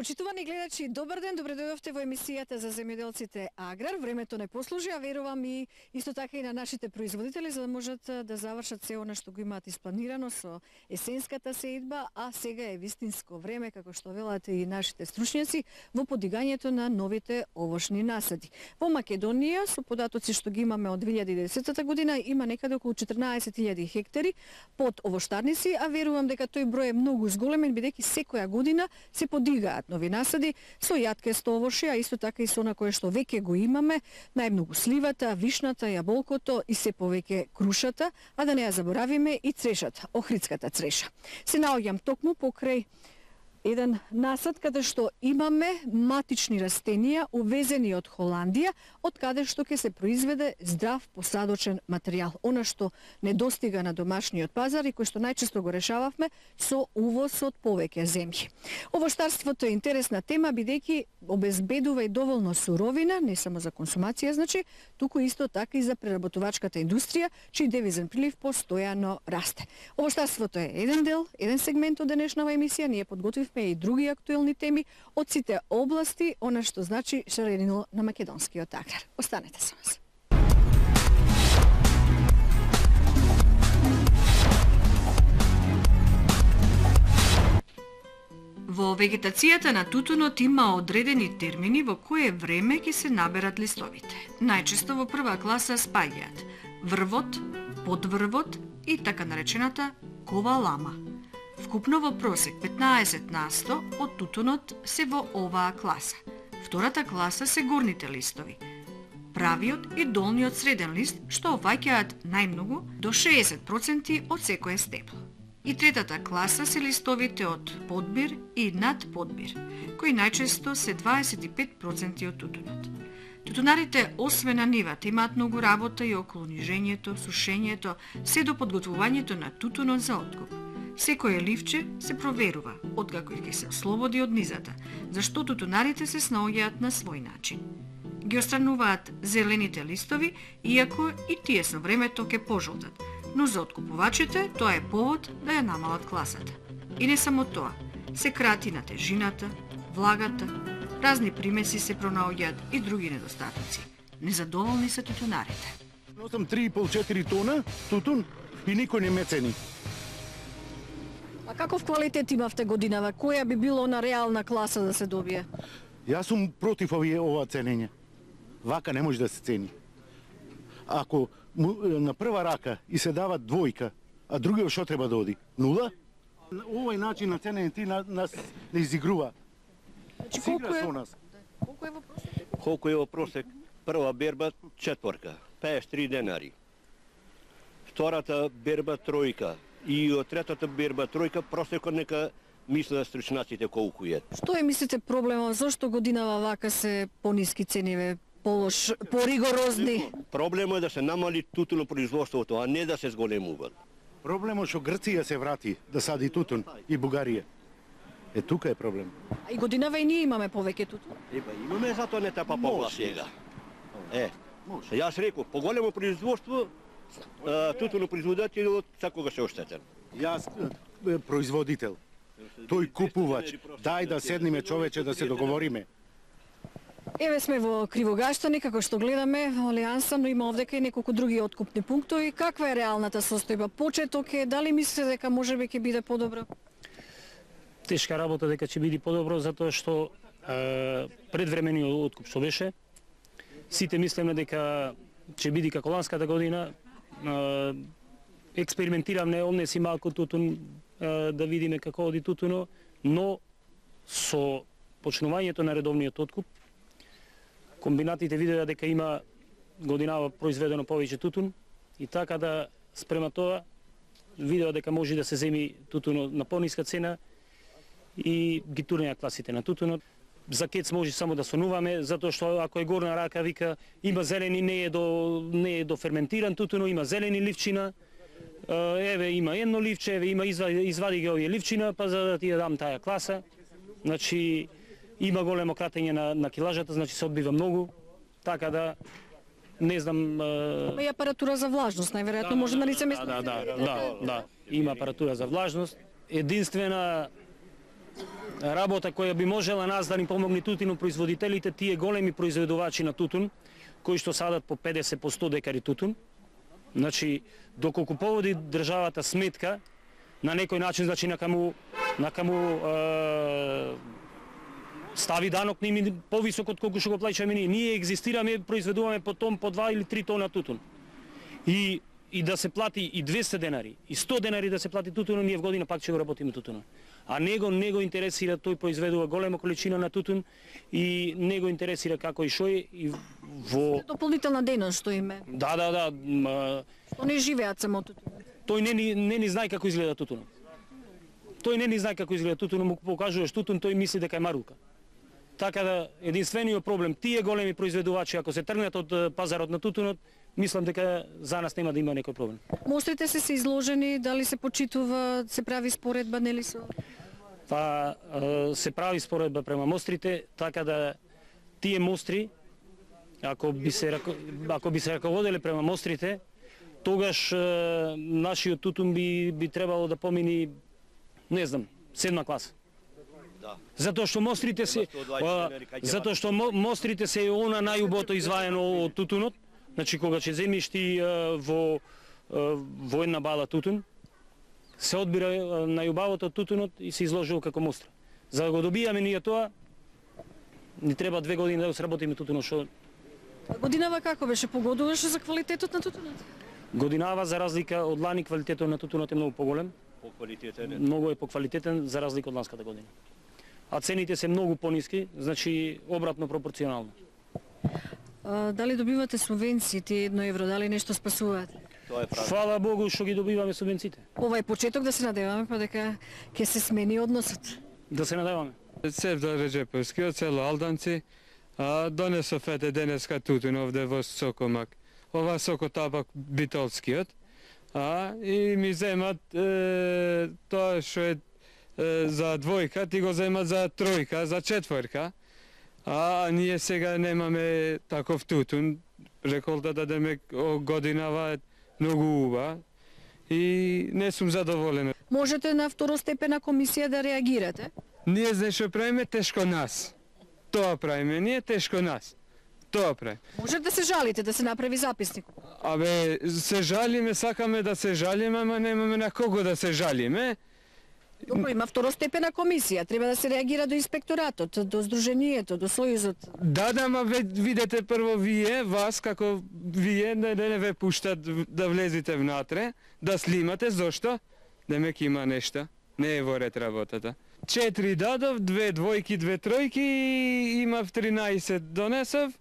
Почитувани гледачи, добар ден, добре дојдовте во емисијата за земјоделците Аграр. Времето не послужи, а верувам и исто така и на нашите производители, за да можат да завршат се она што го имаат испланирано со есенската сеидба, а сега е вистинско време, како што велат и нашите стручњаци, во подигањето на новите овошни насади. Во Македонија, со податоци што ги имаме од 2010 година, има некаде околу 14.000 хектари под овоштарници, а верувам дека тој број е многу зголемен, бидејќи секоја година се подигаат нови насади со јаткесто овошје, а исто така и со она кое што веќе го имаме, најмногу сливата, вишната, јаболкото и се повеќе крушата, а да не ја заборавиме и црешата, охридската цреша. Се наоѓам токму покрај еден насад каде што имаме матични растенија увезени од Холандија, од каде што ќе се произведе здрав посадочен материјал. Она што недостига на домашниот пазар и кој што најчесто го решававме со увоз од повеќе земји. Овоштарството е интересна тема, бидејќи обезбедува и доволно суровина, не само за консумација, значи, туку исто така и за преработувачката индустрија, чиј девизен прилив постојано расте. Овоштарството е еден дел, еден сегмент од денешнава емисија, ние подготвивме и други актуелни теми од сите области, она што значи шаренино на македонскиот аграр. Останете со нас. Во вегетацијата на тутунот има одредени термини во кое време ќе се наберат листовите. Најчесто во прва класа спаѓаат врвот, подврвот и така наречената кова лама. Вкупно во просек 15% од тутунот се во оваа класа. Втората класа се горните листови. Правиот и долниот среден лист, што опфаќаат најмногу до 60% од секое стебло. И третата класа се листовите од подбир и надподбир, кои најчесто се 25% од тутунот. Тутунарите, освен на нивата, имаат многу работа и околу нижењето, сушењето, се до подготвувањето на тутунот за откуп. Секое ливче се проверува, откако ќе се ослободи од низата, зашто тутунарите се снаоѓаат на свој начин. Ги отстрануваат зелените листови, иако и тие со времето ќе пожолтат, но за откупувачите тоа е повод да ја намалат класата. И не само тоа, се крати на тежината, влагата, разни примеси се пронаоѓаат и други недостатоци. Незадоволни се тутунарите. Носам 3,5-4 тона тутун и никој не ме цени. А каков квалитет имавте годинава? Која би било на реална класа да се добие? Јас сум против ова ценење. Вака не може да се цени. Ако на прва рака и се дава двојка, а другиот што треба да оди? Нула? На овој начин на ценење ти нас не изигрува. Значи, Колку е во просек? Прва берба 4, 53 денари. Втората берба 3 и од третата берба 3 просекот нека мислат стручнаците колку е. Што е мислите проблемот? Зошто годинава вака се пониски цениве, поригорозни? Проблемот е да се намали тутунопроизводството, а не да се зголемуваат. Проблемот што Грција се врати да сади тутун и Бугарија. Тука е проблем. А и годинава и ние имаме повеќе тутун. Имаме, затоа не тепа поглас сега. Јас реков, поголемо производство, тутунопроизводителот секогаш се оштетен. Јас производител, тој купувач, дај да седниме човече да се договориме. Еве сме во Кривогаштани, како што гледаме, во Алијанса, но има овдека и неколку други откупни пунктови. Каква е реалната состојба? Почеток е, дали мислите дека можеби ќе биде подобро? Тешка работа дека ќе биде подобро, затоа што предвремениот откуп што беше, сите мислеме дека ќе биде како ланската година. Експериментиравме, однеси малку тутун да видиме како оди тутуно, но со почнувањето на редовниот откуп, комбинатите видеа дека има годинава произведено повеќе тутун и така да спрема тоа видеа дека може да се земи тутуно на пониска цена и ги турнеа класите на тутунот. За кец може само да сонуваме, затоа што ако е горна рака, вика, има зелени, не е до ферментиран тутуно, има зелени ливчина, еве има едно ливче, еве има извади ги овие ливчина, па за да ти ја дам таа класа. Значи, има големо кратење на килажата, значи се одбива многу, така да, не знам... Има и апаратура за влажност, најверојатно може на лице место. Да, има апаратура за влажност. Единствена работа која би можела нас да ни помогне тутунопроизводителите, тие големи производувачи на тутун, кои што садат по 50 по 100 декари тутун. Значи, доколку поводи државата сметка, на некој начин, значи, нака му стави данок ними повисок од колку што го плаќаме ние. Ние екзистираме, произведуваме по 2 или 3 тона тутун. И да се плати и 200 денари, и 100 денари да се плати тутуно, ние в година пак ќе го работиме тутуно. А не го интересира, тој произведува голема количина на тутун и не го интересира како и шо е и во Дополнителна дејност што име. Да. Што не живеат само тутун. Тој не ни знае како изгледа тутунот. Тој не ни знае како изгледа тутунот, му покажуваш тутун, тој мисли дека е марука. Така да, единствениот проблем, тие големи произведувачи, ако се тргнат од пазарот на тутунот, мислам дека за нас нема да има некој проблем. Мострите се изложени, дали се почитува, се прави споредба, нели со? Па се прави споредба према мострите, така да тие мостри, ако би се раководеле према мострите, тогаш нашиот тутун би требало да помини, не знам, 7 класа. Затоа што мострите се она најубото изваено од тутунот. Значи, кога ќе земиш ти во една бала тутун, се одбира најубавото од тутунот и се изложува како мостра. За да го добијаме ние тоа, ни треба 2 години да го сработиме тутунот. Што Годинава како беше? Погодуваше за квалитетот на тутунот? Годинава, за разлика од лани, квалитетот на тутунот е многу поголем. Многу е поквалитетен, за разлика од ланската година. А цените се многу пониски, значи обратно пропорционално. Дали добивате субвенции, тие 1 евро, дали нешто спасуваат? Фала Богу што ги добиваме субвенциите. Ова е почеток да се надеваме, па дека ќе се смени односот. Да се надеваме. Севда Реджеповски од село Алданци, донесов ете денеска тутун овде во Сокомак. Ова Сокотабак Битолскиот, и ми земат тоа што е за двојка, ти го земат за тројка, за четворка. А ние сега немаме таков тутун. Реколтата деме годинава е многу уба и не сум задоволен. Можете на второстепена комисија да реагирате? Ние знаеш што правиме, тешко нас. Тоа правиме, ние тешко нас. Тоа правиме. Може да се жалите, да се направи записник. Абе, се жалиме, сакаме да се жалиме, ама немаме на кого да се жалиме. Добро, има второстепена комисија, треба да се реагира до инспекторатот, до Сдруженијето, до Сојузот. Да, ама видете прво вие, вас, како вие не ве пуштат да влезете внатре, да снимате, зошто? Демек има нешто, не е во ред работата. 4 дадов, 2 двојки, 2 тројки, имав 13 донесов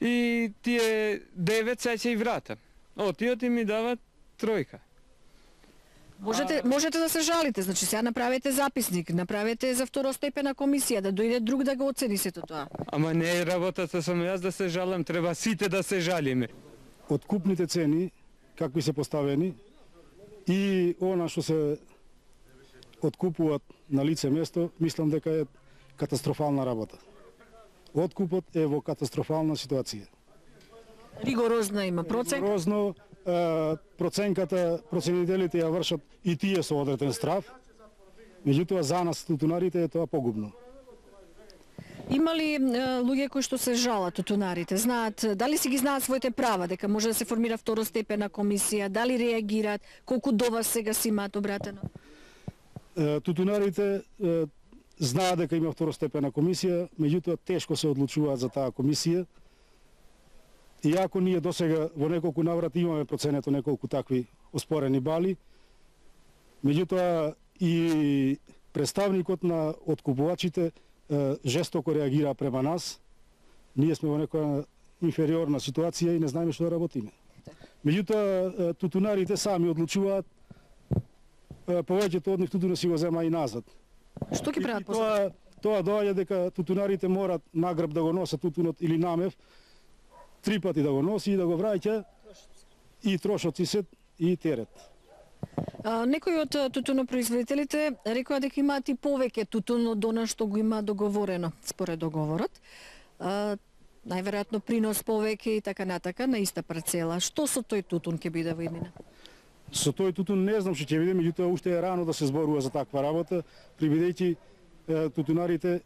и тие 9 се ќе и вратам. Отиот и ми дават тројка. Можете да се жалите, значи сега направете записник, направете за второстепена комисија, да дојде друг да го оцени сето тоа. Ама не е работата само јас да се жалам, треба сите да се жалиме. Откупните цени, какви се поставени, и она што се откупуваат на лице место, мислам дека е катастрофална работа. Откупот е во катастрофална ситуација. Ригорозна има проценка? Ригорозно, проценителите ја вршат и тие со одреден страф, меѓутоа за нас, тутунарите, е тоа погубно. Има ли луѓе кои што се жалат, тутунарите? Знаат, дали си ги знаат своите права, дека може да се формира второстепена комисија, дали реагираат, колку до вас сега си имаат обратено? Тутунарите знаат дека има второстепена комисија, меѓутоа тешко се одлучуваат за таа комисија. Иако ние досега во неколку наврати имаме проценето неколку такви оспорени бали, меѓутоа и представникот на откупувачите жестоко реагира према нас. Ние сме во некоја инфериорна ситуација и не знаеме што да работиме. Меѓутоа тутунарите сами одлучуваат, повеќето од нив тутуна си го зема и назад. Што ги прават после? Тоа доаѓа дека тутунарите морат награб да го носат тутунот или намев, 3 пати да го носи и да го враќа, и трошоци се и терет. Некои од тутунопроизводителите рекоа дека имаат и повеќе тутун од она што го има договорено според договорот. Најверојатно принос повеќе и така натака на иста парцела. Што со тој тутун ќе биде во иднина? Со тој тутун не знам што ќе биде, меѓутоа уште е рано да се зборува за таква работа, прибидејќи тутунарите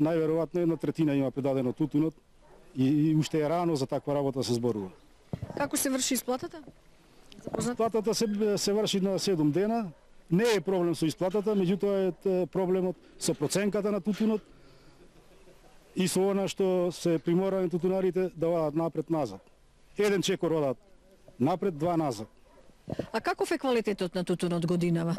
најверојатно 1/3 има предадено тутунот и уште е рано за таква работа да се зборува. Како се врши исплатата? Запознат? Исплатата се врши на 7 дена. Не е проблем со исплатата, меѓутоа е проблемот со проценката на тутунот и со она што се приморани тутунарите да одат напред-назад. Еден чекор одат напред, два назад. А каков е квалитетот на тутунот годинава?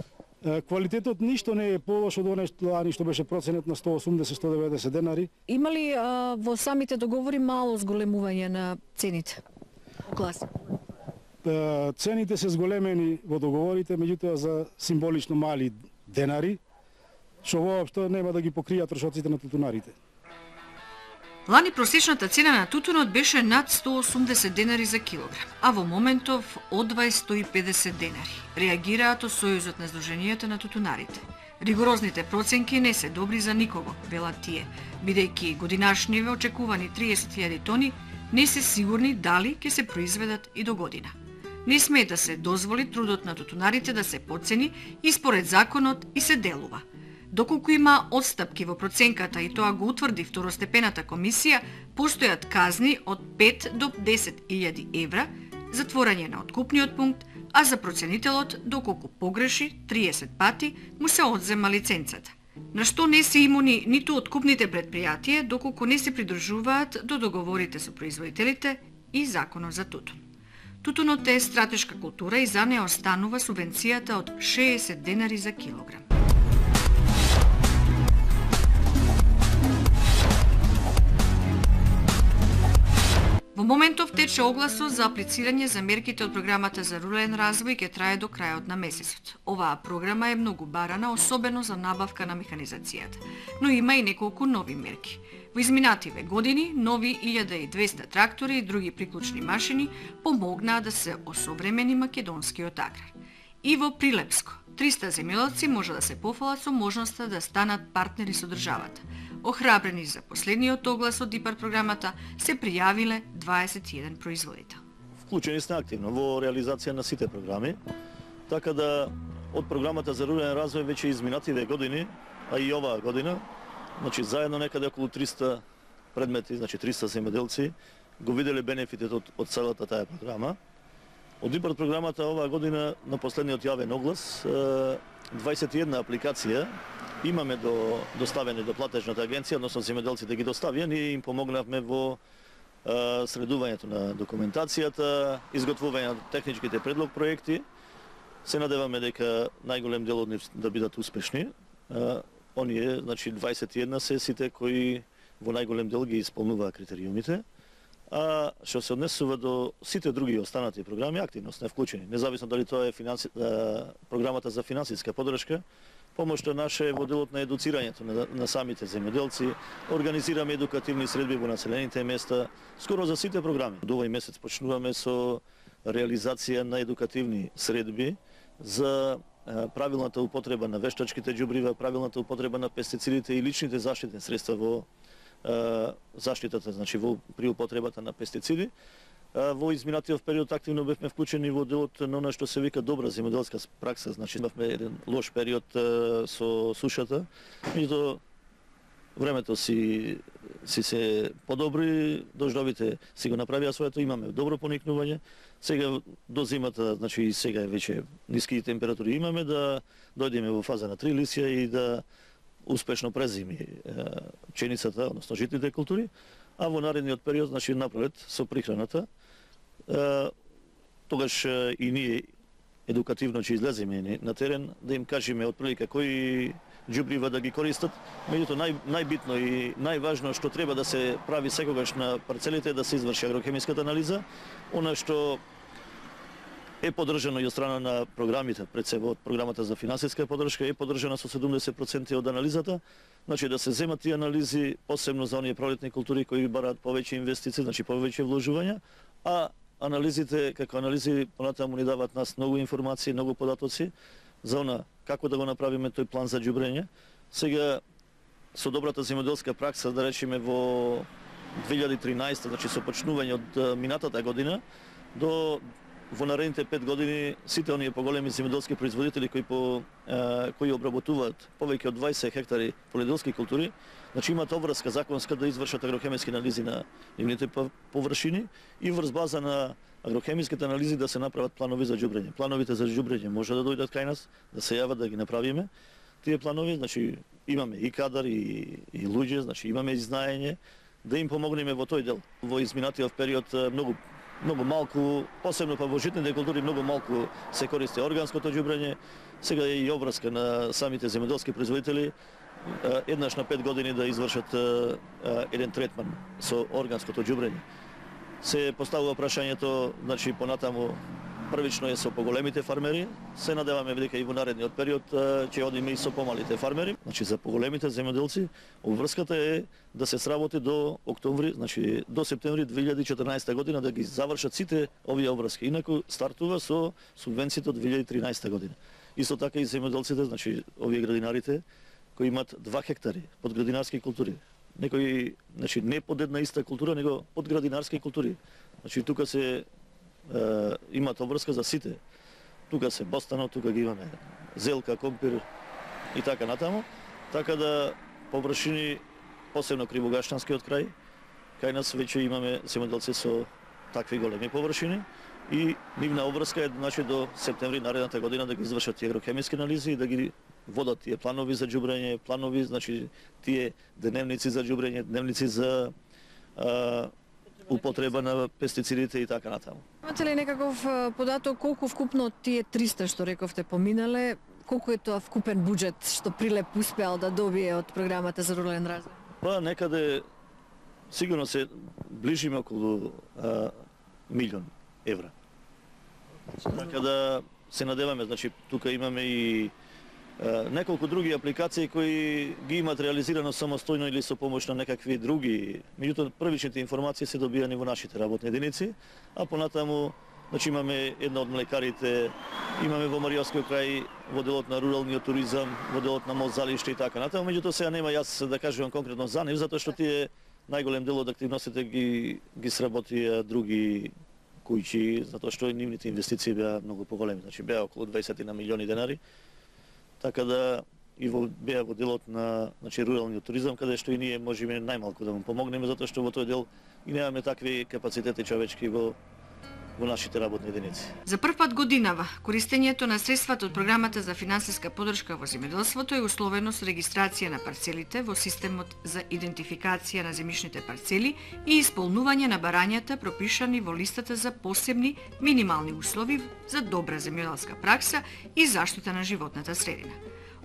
Квалитетот ништо не е полош од оно што беше проценет на 180-190 денари. Има ли во самите договори мало зголемување на цените? Класи. Цените се зголемени во договорите, меѓутоа за символично мали денари, што воопшто нема да ги покријат трошоците на тутунарите. Лани просечната цена на тутунот беше над 180 денари за килограм, а во моментов одвај 150 денари. Реагираат од Сојузот на Сдруженијата на тутунарите. Ригорозните проценки не се добри за никого, велат тие, бидејќи годинашниве очекувани 30.000 тони не се сигурни дали ќе се произведат и до година. Не смее да се дозволи трудот на тутунарите да се потцени и според законот и се делува. Доколку има отстапки во проценката и тоа го утврди второстепената комисија, постојат казни од 5 до 10.000 евра, затворање на откупниот пункт, а за проценителот, доколку погреши 30 пати, му се одзема лиценцата. На што не се имуни ниту откупните предпријатија, доколку не се придржуваат до договорите со производителите и законот за тутун. Тутунот е стратешка култура и за неа останува субвенцијата од 60 денари за килограм. Во моментов тече огласот за аплицирање за мерките од програмата за рурален развој ќе трае до крајот на месецот. Оваа програма е многу барана, особено за набавка на механизацијата, но има и неколку нови мерки. Во изминативе години, нови 1200 трактори и други приклучни машини помогнаа да се осовремени македонскиот аграр. И во Прилепско, 300 земјоделци може да се пофалат со можноста да станат партнери со државата. Охрабрени за последниот оглас од ИПАР програмата се пријавиле 21 производител. Вклучени сме активно во реализација на сите програми, така да од програмата за рурален развој веќе изминативе години, а и оваа година, значи заедно некаде околу 300 предмети, значи 300 земјоделци го виделе бенефитет од целата таа програма. Од ИПАР програмата оваа година на последниот јавен оглас 21 апликација имаме доставени до платежната агенција, односно земјоделците ги доставија, ние им помогнавме во средувањето на документацијата, изготвување на техничките предлог проекти. Се надеваме дека најголем дел од нив да бидат успешни. Оние, значи 21 се сите кои во најголем дел ги исполнуваа критериумите. А што се однесува до сите други останати програми, активно сме вклучени. Независно дали тоа е програмата за финансиска поддршка, помошта наша е во делот на едуцирањето на самите земјоделци, организираме едукативни средби во населените места, скоро за сите програми. Од овој месец почнуваме со реализација на едукативни средби за правилната употреба на вештачките џубрива, правилната употреба на пестицидите и личните заштитни средства во заштитата, значи при употребата на пестициди. Во изминатиот период активно бевме вклучени во делот на она што се вика добра земјоделска пракса, значи имавме еден лош период со сушата, меѓутоа времето си се подобри, дождовите си го направија своето, имаме добро поникнување. Сега до зимата, значи сега е веќе ниски температури имаме, да дојдеме во фаза на 3 лисја и да успешно презими пченицата, односно житните култури, а во наредниот период, значи напролет со прихраната, тогаш и ние едукативно ќе излеземе на терен да им кажеме отприлика кои џубрива да ги користат. Меѓутоа најбитно и најважно што треба да се прави секогаш на парцелите е да се изврши агрохемиската анализа, она што е поддржано и од страна на програмите, пред се од програмата за финансиска поддршка е поддржана со 70% од анализата, значи да се земат тие анализи посебно за оние пролетни култури кои бараат повеќе инвестиции, значи повеќе вложувања, а анализите како анализи понатаму ни даваат нас многу информации, многу податоци за она како да го направиме тој план за џубрење. Сега со добрата земјоделска пракса, да речеме во 2013, значи со почнување од минатата година до во наредните 5 години сите оние поголеми земјоделски производители кои обработуваат повеќе од 20 хектари полјоделски култури, значи имаат обврска законска да извршат агрохемиски анализи на нивните површини и врз база на агрохемиските анализи да се направат планови за џубрење. Плановите за џубрење може да дојдат кај нас, да се јават да ги направиме. Тие планови, значи имаме и кадар и луѓе, значи имаме и знаење да им помогнеме во тој дел. Во изминатиот период многу малку, посебно па во житните култури, многу малку се користи органското џубрење. Сега е и обврска на самите земјоделски производители еднаш на 5 години да извршат еден третман со органското џубрење. Се поставува прашањето, значи понатаму првично е со поголемите фармери, се надеваме дека и во наредниот период ќе одиме и со помалите фармери. Значи за поголемите земјоделци обврската е да се сработи до октомври, значи до септември 2014 година да ги завршат сите овие обврски. Инаку стартува со субвенциите од 2013 година. Исто така и земјоделците, значи овие градинарите кои имаат 2 хектари под градинарски култури. Некои, значи не под една иста култура, него под градинарски култури. Значи тука се имаат обврска за сите. Тука се бостанот, тука ги имаме зелка, компир и така натаму. Така да површини, посебно Кривогаштанскиот крај, кај нас веќе имаме земјоделци со такви големи површини и нивна обврска е значи до септември наредната година да ги извршат тие агрохемиски анализи и да ги водат тие планови за џубрење, планови, значи тие дневници за џубрење, дневници за употреба на пестицидите и така натаму. Имате ли некаков податок колку вкупно тие 300 што рековте поминале, колку е тоа вкупен буџет што Прилеп успеал да добие од програмата за рурален развој? Па некаде сигурно се ближиме околу 1 милион евра. Така да се надеваме, значи тука имаме и неколку други апликации кои ги имаат реализирано самостојно или со помош на некакви други. Меѓутоа првичните информации се добијани во нашите работни единици, а понатаму значи имаме една од млекарите, имаме во Маријовскиот крај во делот на руралниот туризам, во делот на мозалиште и така натаму. Меѓутоа сега нема јас да кажувам конкретно за нив, затоа што тие најголем дел од активностите ги сработија други куќи, затоа што нивните инвестиции беа многу поголеми, значи беа околу 20 на милиони денари. Така да и беа во делот на руралниот туризам, каде што и ние можеме најмалку да му помогнеме, затоа што во тој дел и немаме такви капацитети човечки во нашите работни единици. За прв пат годинава, користењето на средствата од програмата за финансиска поддршка во земјоделството е условено со регистрација на парцелите во системот за идентификација на земјишните парцели и исполнување на барањата пропишани во листата за посебни минимални услови за добра земјоделска пракса и заштита на животната средина.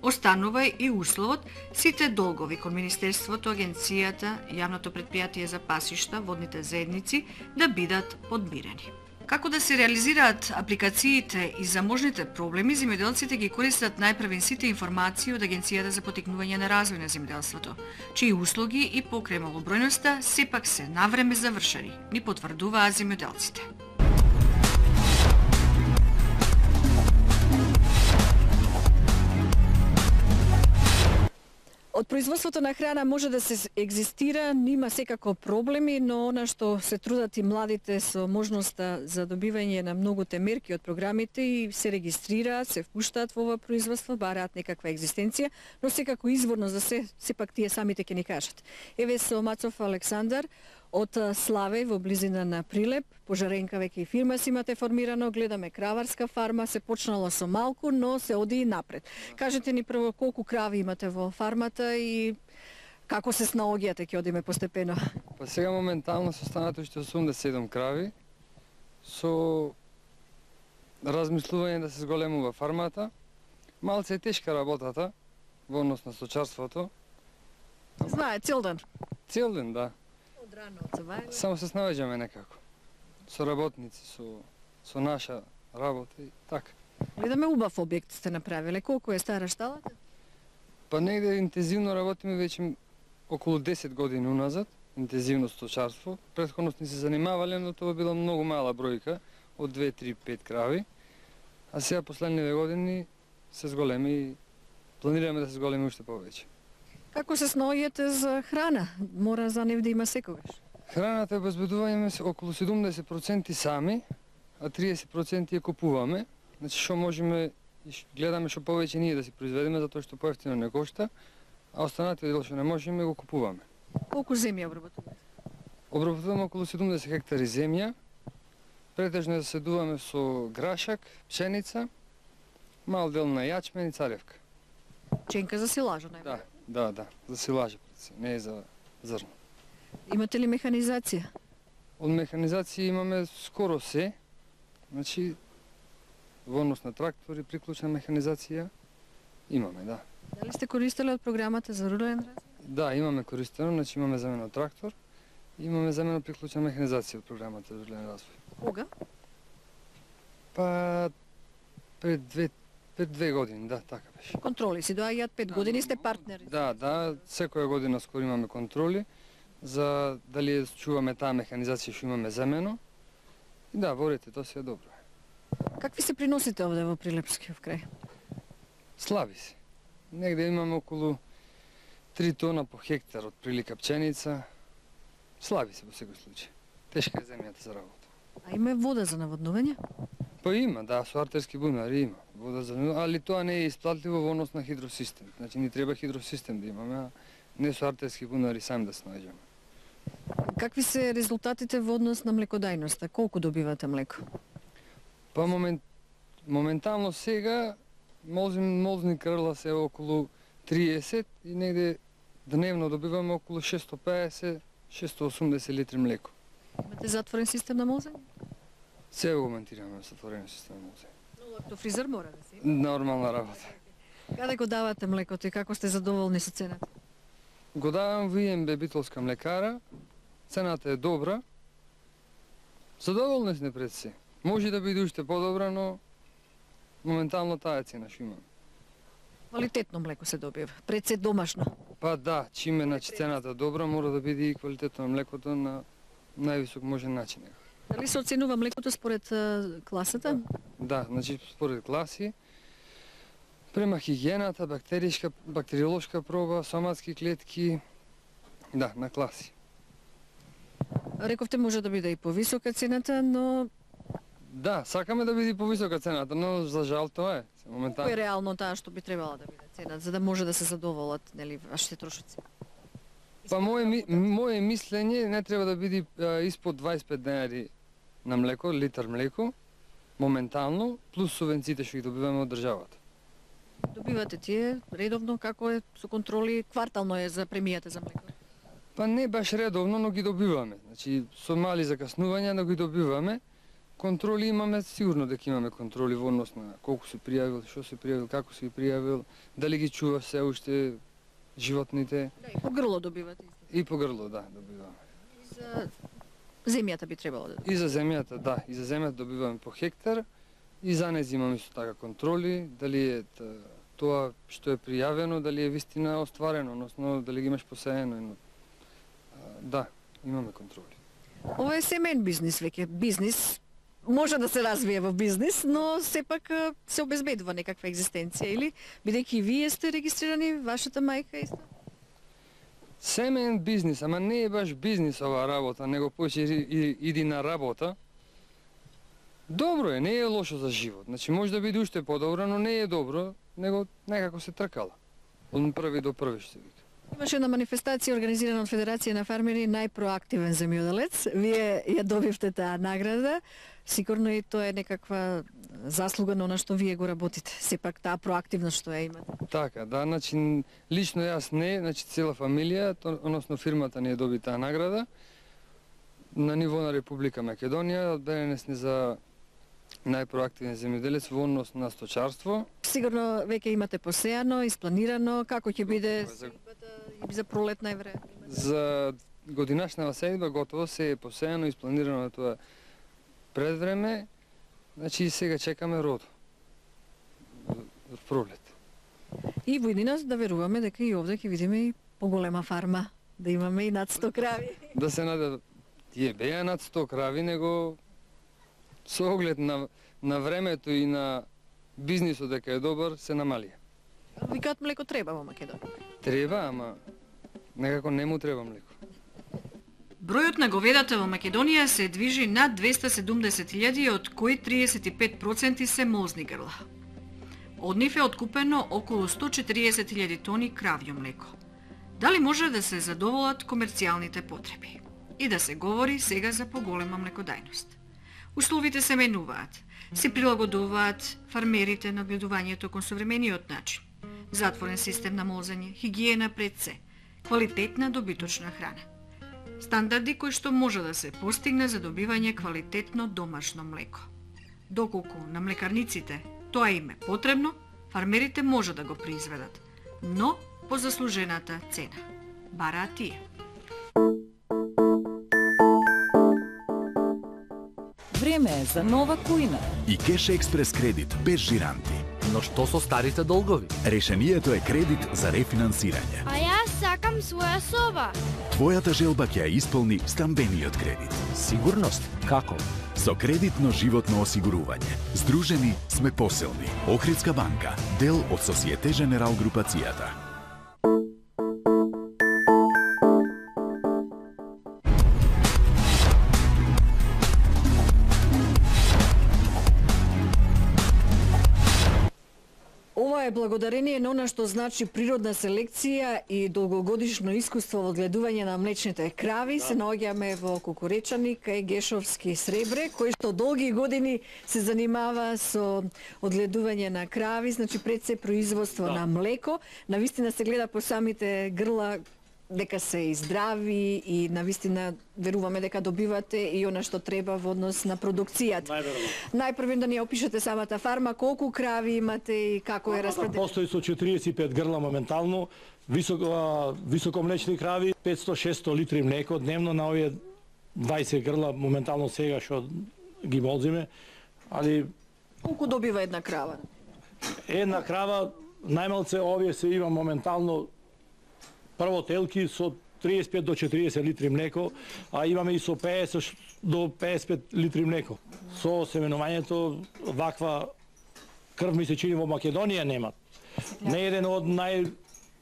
Останува и условот сите долгови кон Министерството, Агенцијата, Јавното предпријатие за пасишта, водните заедници да бидат подмирени. Како да се реализираат апликациите и за можните проблеми, земјоделците ги користат најпрвен сите информации од Агенцијата за поттикнување на развој на земјоделството, чии услуги и покрај малобројноста сепак се навреме завршени, ни потврдуваат земјоделците. Од производството на храна може да се екзистира, нема секако проблеми, но она што се трудат и младите со можноста за добивање на многуте мерки од програмите и се регистрираат, се впуштаат во ова производство, бараат некаква екзистенција, но секако изворно за се, сепак тие самите ќе ни кажат. Еве со Мацов Александар од Славеј во близина на Прилеп, пожаренка веќе и фирма си имате формирано, гледаме краварска фарма, се почнало со малку, но се оди и напред. Кажете ни прво колку крави имате во фармата и како се снаоѓате, ќе одиме постепено. Па сега моментално се останат уште 87 крави, со размислување да се зголемува фармата. Малце е тешка работата во однос на сточарството. Знае, цел ден. Цел ден, да. Од рано, од завајле. Само се снаоѓаме некако. Со работници, со наша работа и така. Гледаме убав објект сте направиле. Колку е стара шталата? Па негде интензивно работиме веќе околу 10 години уназад, интензивно сточарство. Претходно сме се занимавале, но тоа била многу мала бројка, од 2, 3, 5 крави. А сега последниве години се зголеми и планираме да се зголеми уште повеќе. Како се снаоѓате за храна? Мора за нив да има секогаш. Храната обезбедување околу 70% сами, а 30% ја купуваме. Значи што можеме, гледаме што повеќе ние да си произведеме, затоа што поевтино не кошта, а останатиот дел што не можеме го купуваме. Колку земја обработувате? Обработуваме околу 70 хектари земја. Претежно ја заседуваме со грашак, пшеница, мал дел на јачмен и царевка. Ченка за силажа, најмногу. Да, за силажа, не е за зрно. Имате ли механизација? Од механизација имаме скоро се, значи во однос на трактори, приклучна механизација имаме, да. Дали сте користеле од програмата за рурален развој? Да, имаме користено, значи имаме замено трактор, имаме замено приклучна механизација од програмата за рурален развој. Кога? Па пред две години, да, така беше. Контроли си доаѓаат 5 години, сте партнери. Да, секоја година скоро имаме контроли за дали чуваме таа механизација што имаме замено. И да, ворите, тоа се е добро. Какви се приносите овде во Прилепскиот крај? Слаби се. Негде имаме околу 3 тона по хектар од прилика пченица. Слаби се во секој случај. Тешка е земјата за работа. А има вода за наводнување? Па има, да, со артерски бунари има. Вода за, али тоа не е исплатливо во однос на хидросистем. Значи ни треба хидросистем да имаме, а не со артерски бунари сами да снаđеме. Какви се резултатите во однос на млекодајноста? Колку добивате млеко? Па моментално сега молзни крла се околу 30 и негде дневно добиваме околу 650-680 литри млеко. Имате затворен систем на молзење? Се го монтираме со отворен систем на молзење. Но лактофризер мора да се има. Нормална работа. Каде го давате млекото и како сте задоволни со цената? Го давам во ИМБ Битолска млекара, цената е добра. Задоволни сме пред се. Може да биде уште подобра, но моментално таа е цена што имаме. Квалитетно млеко се добива, пред се домашно. Па да, чиме значи цената добра, мора да биде и квалитетно на млекото на највисок можен начин. Дали се оценува млекото според класата? Да, значи според класи, према хигиената, бактериолошка проба, соматски клетки, да, на класи. Рековте може да биде и повисока цената, но Да, сакаме да биде повисока цената, но за жал тоа е. кој е Моментално. реално таа што би требала да биде цена, за да може да се задоволат, нели, вашите трошоци? Па моje мислење не треба да биде испод 25 денари на млеко, литар млеко, моментално, плюс субвенциите што ги добиваме од државата. Добивате тие редовно, како е со контроли, квартално е за премијата за млеко? Па не баш редовно, но ги добиваме. Значи, со мали закаснувања, но ги добиваме. Контроли имаме, сигурно дека имаме контроли во однос на колку се пријавил, што се пријавил, како се пријавил, дали ги чува се уште животните. Да, и по грло добивате исто. И по грло, да, добиваме. И за земјата би требало да И за земјата, да, и за земјата добиваме по хектар, и за нејз имаме исто така контроли, дали е тоа што е пријавено, дали е вистина остварено, односно дали ги имаш посеено. Да, имаме контроли. Ова е семеен бизнис веќе. Бизнис може да се развие во бизнис, но сепак се обезбедува некаква екзистенција, или бидејќи и вие сте регистрирани, вашата мајка исто? Семеен бизнис, ама не е баш бизнис оваа работа, него повеќе иди на работа. Добро е, не е лошо за живот. Значи може да биде уште подобро, но не е добро, него некако се тркала. Од први до први што се вика. Имаше една манифестација организирана од Федерација на фармери најпроактивен земјоделец. Вие ја добивте таа награда. Сигурно и тоа е некаква заслуга на она што вие го работите. Сепак таа проактивност што ја имате. Така, да, значи лично јас не, значи цела фамилија, односно фирмата ни ја доби таа награда. На ниво на Република Македонија одберени сме за најпроактивен земјоделец во однос на сточарство. Сигурно веќе имате посеано, испланирано, како ќе биде За- сејбата и за пролет најверојатно. За годинашнава сејба готово се е посејано и испланирано тоа пред време, значи сега чекаме род. Од пролет. И во иднина да веруваме дека и овде ќе видиме и поголема фарма, да имаме и над 100 крави. Да се надевам, тие беа над 100 крави, него со оглед на времето и на бизнисот дека е добар, се намалија. Викаат млеко треба во Македонија. Треба, ама некако не му треба млеко. Бројот на говедата во Македонија се движи над 270.000, од кои 35% се молзни грла. Од нив е откупено околу 140.000 тони кравјо млеко. Дали може да се задоволат комерцијалните потреби? И да се говори сега за поголема млекодајност. Условите се менуваат, се прилагодуваат фармерите на гледувањето кон современиот начин. Затворен систем на молзење, хигиена пред се, квалитетна добиточна храна. Стандарди кои што може да се постигне за добивање квалитетно домашно млеко. Доколку на млекарниците тоа им е потребно, фармерите може да го произведат, но по заслужената цена. Бараат тие. Време е за нова кујна. И Кеш Експрес кредит без жиранти. Но што со старите долгови? Решението е кредит за рефинансирање. А јас сакам своја соба. Твојата желба ќе ја исполни стамбениот кредит. Сигурност? Како? Со кредитно животно осигурување. Здружени сме посилни. Охридска банка, дел од Societe Generale групацијата. Ова е благодарение на она што значи природна селекција и долгогодишно искуство во одгледување на млечните крави. Се наоѓаме во Кукуречани кај Гешовски Сребре, кој што долги години се занимава со одгледување на крави, значи пред се производство на млеко. Навистина се гледа по самите грла дека се и здрави и навистина веруваме дека добивате и она што треба во однос на продукцијата. Најпрво да ни опишете самата фарма, колку крави имате и како е распределено? Постои со 45 грла моментално, високомлечни крави, 500-600 литри млеко дневно на овие 20 грла моментално сега што ги молзиме, али Колку добива една крава? Една крава најмалце овие се има моментално прво телки со 35 до 40 литри млеко, а имаме и со 50 до 55 литри млеко. Со семенувањето ваква крв ми се чини во Македонија немат. Не еден од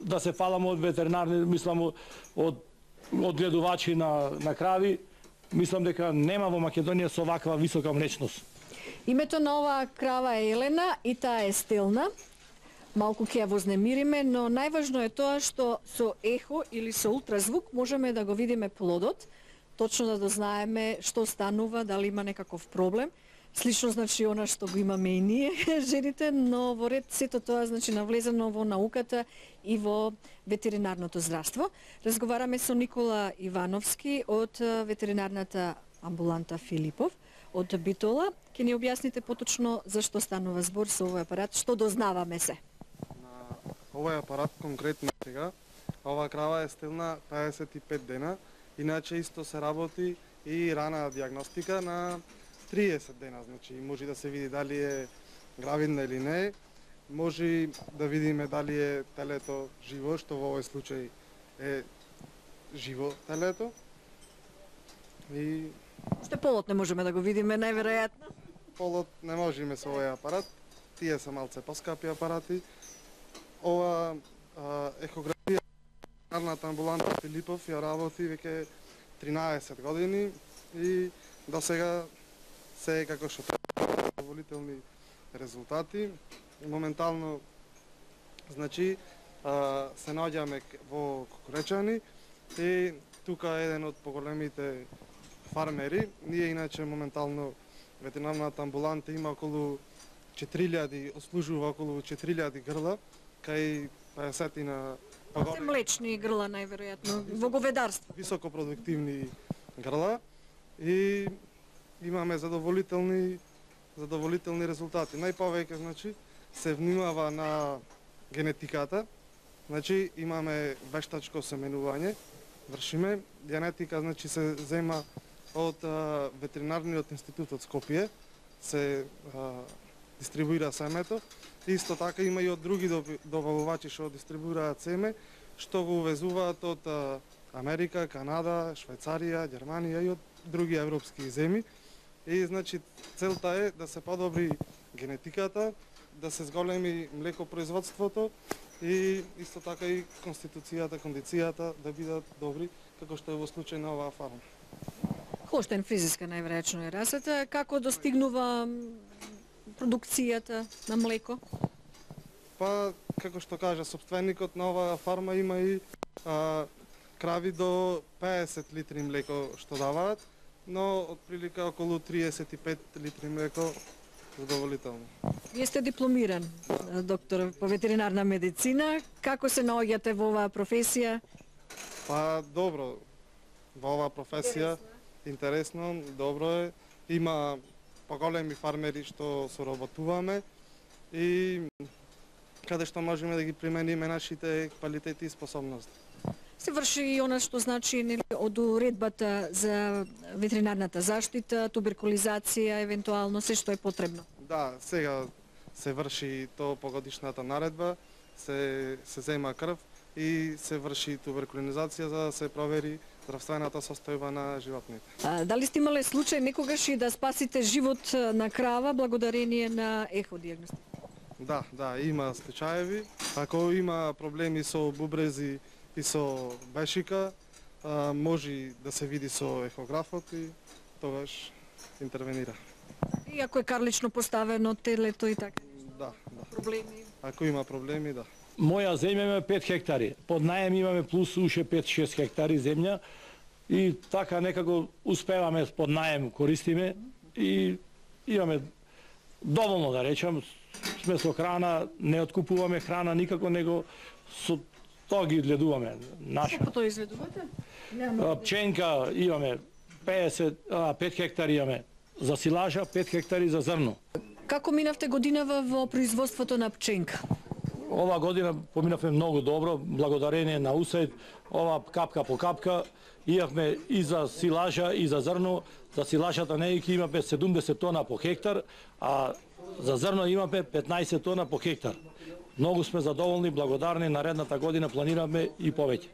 да се фаламе од ветеринарни, мислам од гледувачи на крави, мислам дека нема во Македонија со ваква висока млечност. Името на оваа крава е Елена и таа е стелна. Малку ќе ја вознемириме, но најважно е тоа што со ехо или со ултразвук можеме да го видиме плодот, точно да дознаеме што станува, дали има некаков проблем. Слично значи она што го имаме и ние, жените, но во ред сето тоа значи навлезено во науката и во ветеринарното здравство. Разговараме со Никола Ивановски од ветеринарната амбуланта Филипов од Битола. Ќе ни објасните поточно зашто станува збор со овој апарат, што дознаваме се? Овој апарат конкретно сега, оваа крава е стелна 55 дена, иначе исто се работи и рана диагностика на 30 дена, значи може да се види дали е гравидна или не, може да видиме дали е телето живо, што во овој случај е живо телето. И Уште полот не можеме да го видиме, најверојатно. Полот не можеме со овој апарат, тие се малце поскапи апарати. Ова ехографија ветеринарната амбуланта Филипов ја работи веќе 13 години и до сега се како што треба, задоволителни резултати. Моментално, значи, се наоѓаме во Кукуречани и тука е еден од поголемите фармери. Ние иначе моментално ветеринарната амбуланта има околу 4000, ослужува околу 4000 грла, кај 50 на Се млечни грла најверојатно во говедарство. Високопродуктивни грла и имаме задоволителни резултати. Најповеќе значи се внимава на генетиката. Значи имаме вештачко семенување, вршиме генетика, значи се зема од ветеринарниот институт од Скопје, се дистрибуира семето. Исто така има и од други добавувачи што дистрибуираат семе, што го увезуваат од Америка, Канада, Швајцарија, Германија и од други европски земји. И значи целта е да се подобри генетиката, да се зголеми млекопроизводството и исто така и конституцијата, кондицијата да бидат добри, како што е во случај на оваа фарма. Холштайн фризиска најверојатно е расата. Како достигнува продукцијата на млеко? Па, како што кажа собственикот на оваа фарма, има и крави до 50 литри млеко што даваат, но отприлика околу 35 литри млеко задоволително. Вие сте дипломиран доктор по ветеринарна медицина. Како се наоѓате во оваа професија? Па, добро. Во оваа професија интересно, добро е. Има поголеми фармери што соработуваме и каде што можеме да ги примениме нашите квалитети и способности. Се врши и она што значи од уредбата за ветеринарната заштита, туберкулизација, евентуално се што е потребно. Да, сега се врши то по годишната наредба, се зема крв и се врши туберкулизација за да се провери здравствената состојба на животните. Дали сте имале случај некогаш и да спасите живот на крава благодарение на еходиагностика? Да, има случаеви. Ако има проблеми со бубрези и со бешика, може да се види со ехографот и тогаш интервенира. И ако е карлично поставено телето и така? Да. Проблеми? Ако има проблеми, да. Моја земја има 5 хектари. Под наем имаме плюс уште 5-6 хектари земја и така некако успеваме под наем користиме и имаме доволно да речам, сме со храна, не откупуваме храна никако, него со тоа ги изгледуваме. Како тоа изгледувате? Пченка имаме 5 хектари имаме за силажа, 5 хектари за зрно. Како минавте годинава во производството на пченка? Ова година поминавме многу добро, благодарение на УСАИД. Ова капка по капка имавме и за силажа и за зрно. За силажата нејки имаме 70 тона по хектар, а за зрно имаме 15 тона по хектар. Многу сме задоволни, благодарни, наредната година планираме и повеќе.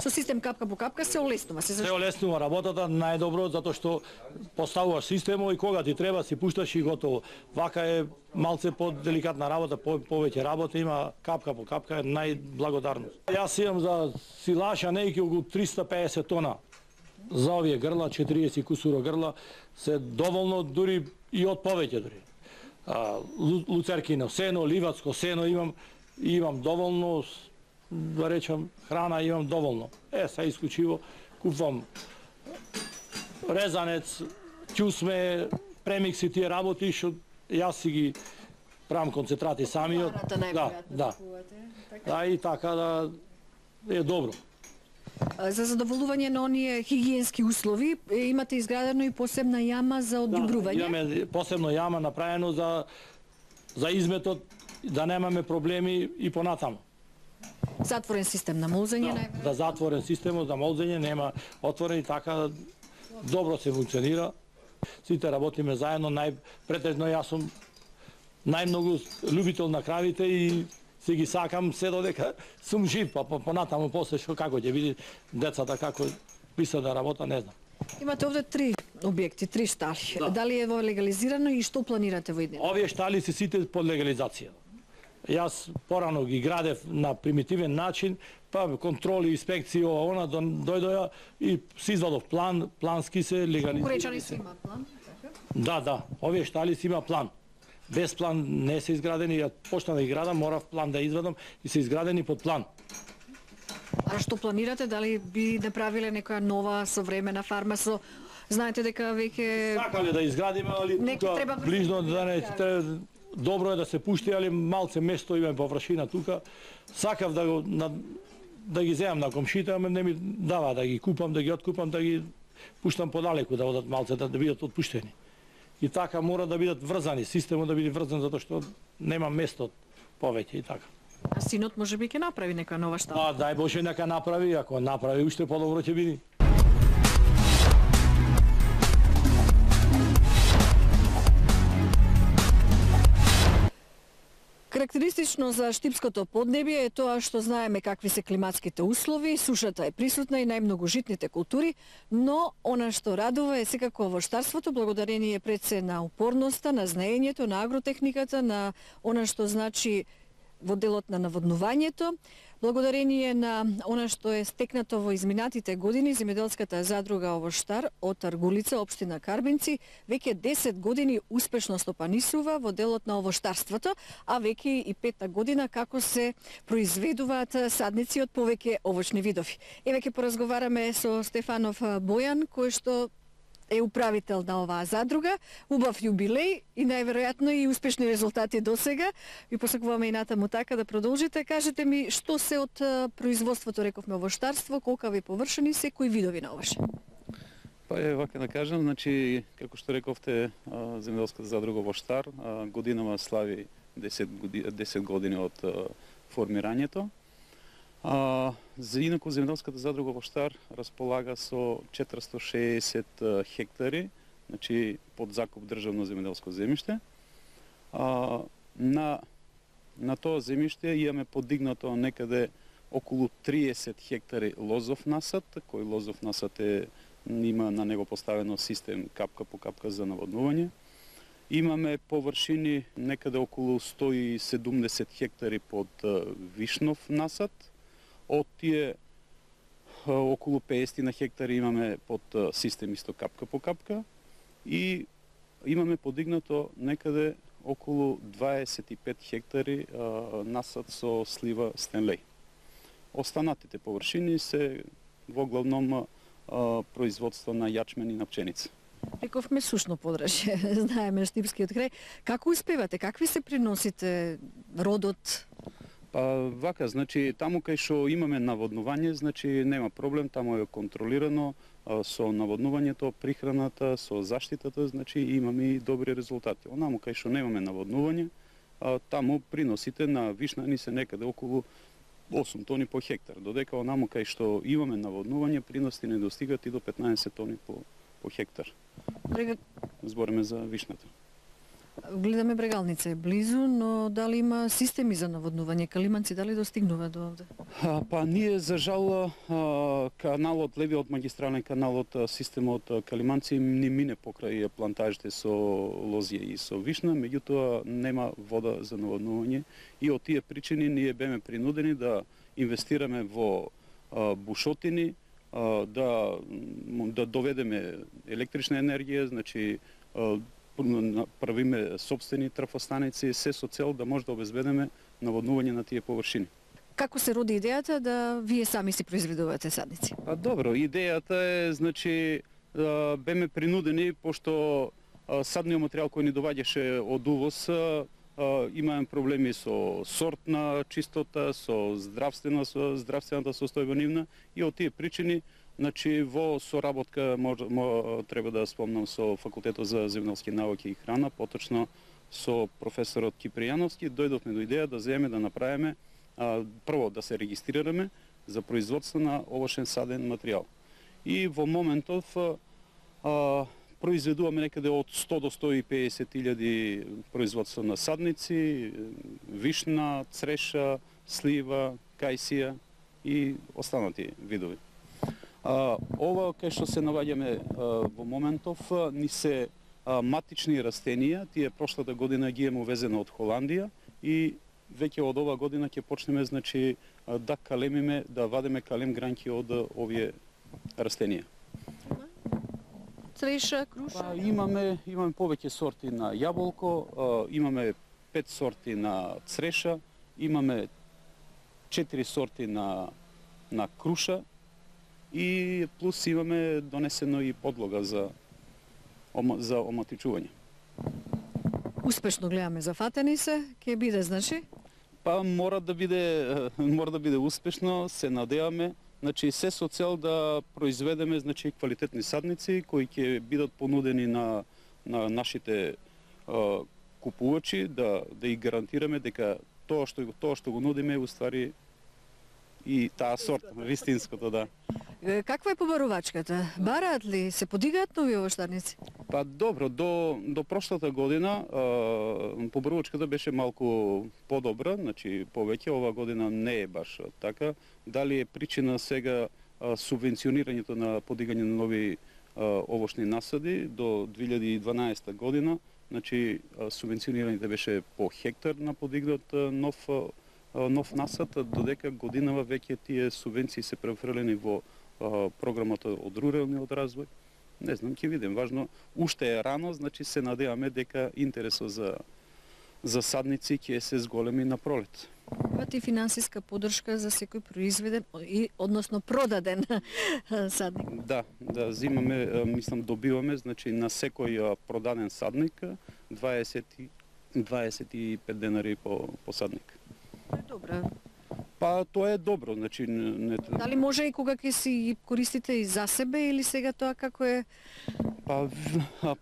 Со систем капка по капка се олеснува. Се олеснува работата најдобро, затоа што поставуваш системот и кога ти треба си пушташ и готово. Вака е малце по-деликатна работа, повеќе работа има, капка по капка е најблагодарност. Јас имам за силаша нејки околу 350 тона. За овие грла, 40 кусуро грла, се доволно дури и од повеќе дури. Луцеркино сено, ливацко сено имам доволно, да речам, храна имам доволно. Са исклучиво купувам резанец, ќусме, премикси тие работи, што јас си ги правам концентрати самиот. Да, и така да е добро. За задоволување на оние хигиенски услови имате изградено и посебна јама за одобрување? Да, имаме посебно јама направено за изметот, да немаме проблеми и понатаму. Затворен систем на молзење? Да, затворен систем за молзење, нема отворен и така добро се функционира. Сите работиме заедно, претежно јас сум најмногу љубител на кравите и си ги сакам се додека сум жив, па понатаму после што како ќе види децата како мислат да работа, не знам. Имате овде 3 објекти, 3 штали. Да. Дали е во легализирано и што планирате во идеја? Овие штали се сите под легализација. Јас порано ги градев на примитивен начин, па контроли, инспекции, она дојдоја и се извадов план, плански се легализира. Поречани се има план? Да, овие штали се има план. Без план не се изградени, ја почна да ги градам, морав план да извадам и се изградени под план. А што планирате? Дали би направиле некоја нова современа фарма со... Знаете дека веќе... Сакале да изградиме, али тука близно да не... Добро е да се пушти, али малце место имаме површина тука. Сакав да ги земам на комшите, ама не ми дава да ги купам, да ги откупам, да ги пуштам подалеку, да одат малце, да бидат отпуштени. И така мора да бидат врзани, системот да биде врзан, затоа што нема место повеќе и така. А синот може би ќе направи нека нова штала? Дај Боже нека направи, ако направи уште подобро ќе биде. Карактеристично за штипското поднебје е тоа што знаеме какви се климатските услови, сушата е присутна и најмногу житните култури, но она што радува е секако воштарството, благодарение пред се на упорноста, на знаењето, на агротехниката, на она што значи во делот на наводнувањето. Благодарение на она што е стекнато во изминатите години, земјоделската задруга Овоштар од Аргулица, општина Карбинци, веќе 10 години успешно стопанисува во делот на овоштарството, а веќе и 5-та година како се произведуваат садници од повеќе овочни видови. Еве ќе поразговараме со Стефанов Бојан, кој што е управител на оваа задруга, убав јубилеј и најверојатно и успешни резултати до сега. Ви посакуваме и натаму така да продолжите. Кажете ми што се од производството, рековме овоштарство, колкави површени се, кои видови на овоше? Па е вака да кажам, значи како што рековте, земјоделската задруга Овоштар годинава слави 10 години од формирањето. Инаку земјоделската задруга Овоштар располага со 460 хектари, значи под закуп државно земјоделско земјиште. На тоа земјиште имаме подигнато некаде околу 30 хектари лозов насад, кој лозов насад има на него поставено систем капка по капка за наводнување. Имаме површини некаде околу 170 хектари под вишнов насад. Од тие околу 50 на хектари имаме под систем исто капка по капка и имаме подигнато некаде околу 25 хектари насад со слива Стенлеј. Останатите површини се во главном производство на јачмен и на пченица. Рековме сушно подрачје, знаеме штипскиот крај. Како успевате? Какви се приносите родот? Па вака, значи таму кај што имаме наводнување, значи нема проблем, таму е контролирано со наводнувањето, прихраната, со заштитата, значи имаме и добри резултати. Онаму кај што немаме наводнување, таму приносите на вишна ни се некаде околу 8 тони по хектар, додека онаму кај што имаме наводнување, приносите не достигат и до 15 тони по хектар. Збориме за вишната. Гледаме Брегалница е близу, но дали има системи за наводнување? Калиманци дали достигнува до овде? Па ние за жал каналот, левиот магистрален каналот, системот Калиманци не мине покрај плантажите со лозија и со вишна, меѓутоа нема вода за наводнување и од тие причини ние беме принудени да инвестираме во бушотини, да доведеме електрична енергија, значи правиме собствени трафостаници, се со цел да може да обезбедиме наводнување на тие површини. Како се роди идејата да вие сами си произведувате садници? Добро, идејата е, значи, беме принудени, пошто садниот материјал кој ни доваѓаше од увоз, имаме проблеми со сортна чистота, со здравствената состојба нивна и од тие причини, значи во соработка треба да спомнам со Факултетот за земјоделски науки и храна, поточно со професорот Кипријановски, дојдовме до идеја да земеме да направиме прво да се регистрираме за производство на овошен саден материјал. И во моментов произведуваме некаде од 100 до 150 илјади производство на садници, вишна, цреша, слива, кајсија и останати видови. Ова кај што се наоѓаме во моментов ни се матични растенија, тие прошлата година ги имаме увезено од Холандија и веќе од ова година ќе почнеме, значи, да калемиме, да вадиме калем гранки од овие растенија. Цреша, круша? Имаме повеќе сорти на јаболко, имаме 5 сорти на цреша, имаме 4 сорти на круша и плюс имаме донесено и подлога за оматичување. Успешно гледаме, зафатени се, ќе биде, значи? Па мора да биде успешно, се надеваме. Значи се со цел да произведеме, значи, квалитетни садници кои ќе бидат понудени на нашите купувачи, да ги гарантираме дека тоа што го нудиме уствари и таа сорта, вистинското, да. Каква е побарувачката? Бараат ли, се подигаат нови овоштарници? Па добро, до прошлата година побарувачката беше малку подобра, значи повеќе, ова година не е баш така. Дали е причина сега субвенционирањето на подигање на нови овошни насади до 2012 година, значи субвенционирањето беше по хектар на подигнат нов нов насад, додека годинава веќе тие субвенции се префрлени во програмата од руралниот развој. Не знам, ќе видим. Важно, уште е рано, значи се надеваме дека интересот за садници ќе се зголеми на пролет. Имате и финансиска поддршка за секој произведен, односно продаден садник? Да, зимаме, мислам, добиваме, значи на секој продаден садник 25 денари по садник. Добро. Па тоа е добро, значи Дали може и кога ќе си користите и за себе или сега тоа како е? Па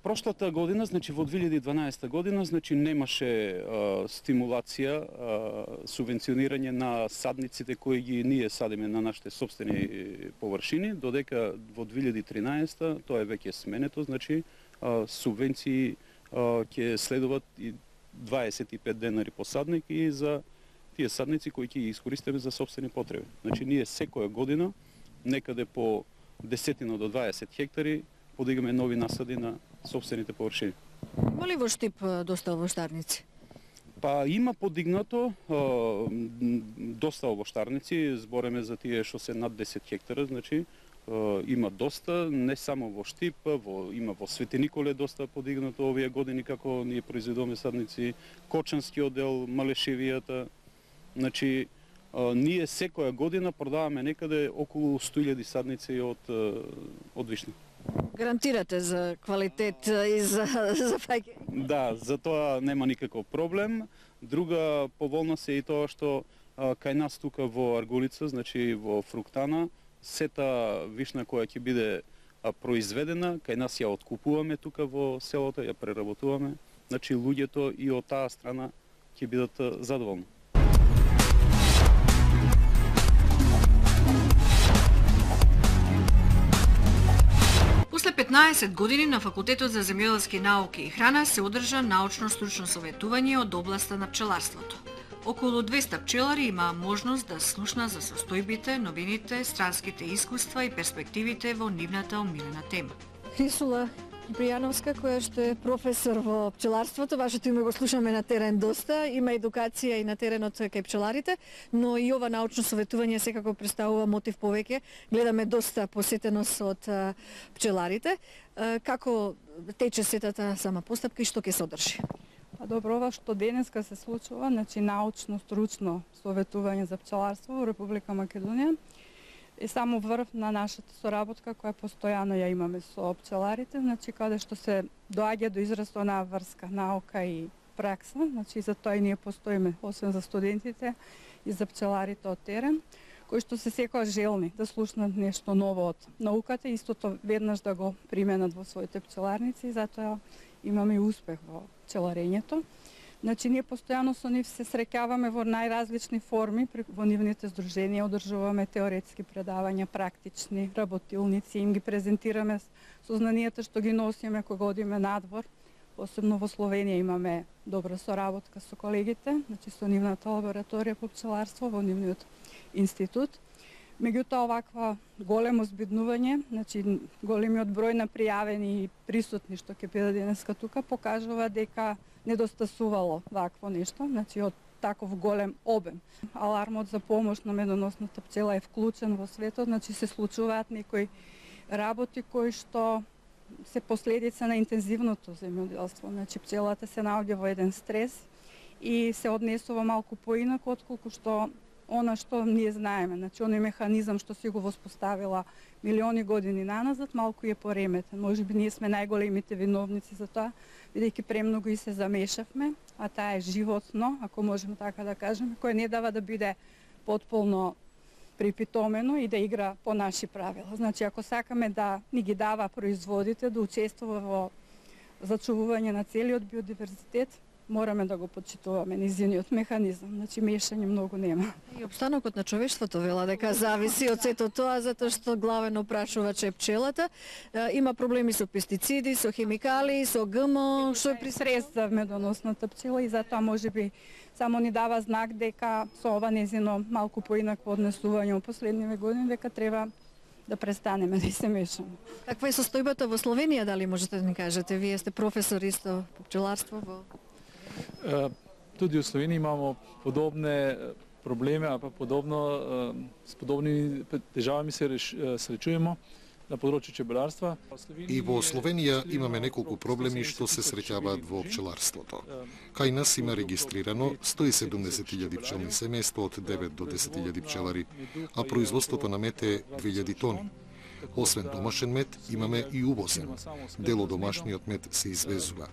прошлата година, значи во 2012 година, значи немаше стимулација, субвенционирање на садниците кои ги ние садиме на нашите сопствени површини, додека во 2013 тоа е веќе сменето, значи субвенции ќе следуваат и 25 денари по садник и за тие садници кои ќе ги искористиме за сопствени потреби. Значи ние секоја година некаде по 10 до 20 хектари подигаме нови насади на сопствените површини. Има ли во Штип доста овоштарници? Па има подигнато доста овоштарници, збореме за тие што се над 10 хектара, значи има доста, не само во Штип, има во Свети Николе доста подигнато овие години како ние произведуваме садници, Кочанскиот дел, Малешевијата. Значи, ние секоја година продаваме некаде околу 100.000 садници од вишна. Гарантирате за квалитет и за фаќа? Да, за тоа нема никаков проблем. Друга поволност е и тоа што кај нас тука во Аргулица, значи во Фруктана, сета вишна која ќе биде произведена, кај нас ја откупуваме тука во селото, ја преработуваме. Значи луѓето и од таа страна ќе бидат задоволни. После 15 години на Факултетот за земјоделски науки и храна се одржа научно-стручно советување од областа на пчеларството. Околу 200 пчелари имаа можност да слушнат за состојбите, новините, странските искуства и перспективите во нивната омилена тема. Хрисула Бријановска, која што е професор во пчеларството, вашето име го слушаме на терен доста, има едукација и на теренот кај пчеларите, но и ова научно советување секако представува мотив повеќе. Гледаме доста посетеност од пчеларите. Како тече сетата сама постапка и што ќе содржи? Па добро, ова што денеска се случува, значи научно-стручно советување за пчеларство во Република Македонија, е само врв на нашата соработка која постојано ја имаме со пчеларите, значи каде што се доаѓа до израст онаа врска наука и пракса, значи за тоа и ние постоиме, освен за студентите и за пчеларите од терен, кои што се секоја желни да слушнат нешто ново од науката и истото веднаш да го применат во своите пчеларници и затоа имаме и успех во пчеларењето. Значи, ние постојано со нив се среќаваме во најразлични форми, во нивните здруженија одржуваме теоретски предавања, практични, работилници, им ги презентираме сознанијата што ги носиме кога одиме надвор. Посебно во Словенија имаме добра соработка со колегите, значи со нивната лабораторија по пчеларство, во нивниот институт. Меѓутоа, оваква големо збиднување, значи големиот број на пријавени и присутни што ќе бидат денеска тука, покажува дека недостасувало вакво нешто, значи од таков голем обем. Алармот за помош на медоносната пчела е вклучен во светот, значи се случуваат некои работи кои што се последица на интензивното земјоделство. Значи пчелата се наоѓа во еден стрес и се однесува малку поинаку отколку што она што ние знаеме, значи оној механизам што си го воспоставила милиони години наназад, малку е пореметен. Можеби ние сме најголемите виновници за тоа, бидејќи премногу и се замешавме, а таа е животно, ако можеме така да кажеме, кој не дава да биде потполно припитомено и да игра по наши правила. Значи, ако сакаме да ни ги дава производите, да учествува во зачувување на целиот биодиверзитет, мораме да го почитуваме низиниот механизам, значи мешање многу нема. И обстанокот на човештвото вела дека зависи од сето тоа, затоа што главен опрашувач е пчелата. Има проблеми со пестициди, со хемикали, со ГМО, што е при средства медоносната пчела и затоа можеби само ни дава знак дека со ова незино малку поинакво однесување во последниве години дека треба да престанеме да се мешаме. Каква е состојбата во Словенија, дали можете да ни кажете? Вие сте професор исто по пчеларство во... Туди у Словенија имамо подобне проблеми, а па с подобни тежавами се сречуваме на подрочје пчеларства. И во Словенија имаме неколку проблеми што се среќаваат во пчеларството. Кај нас има регистрирано 170.000 пчелни семејства од 9 до 10.000 пчелари, а производството на мед е 2000 тони. Освен домашен мед, имаме и увозен. Дел од домашниот мед се извезува.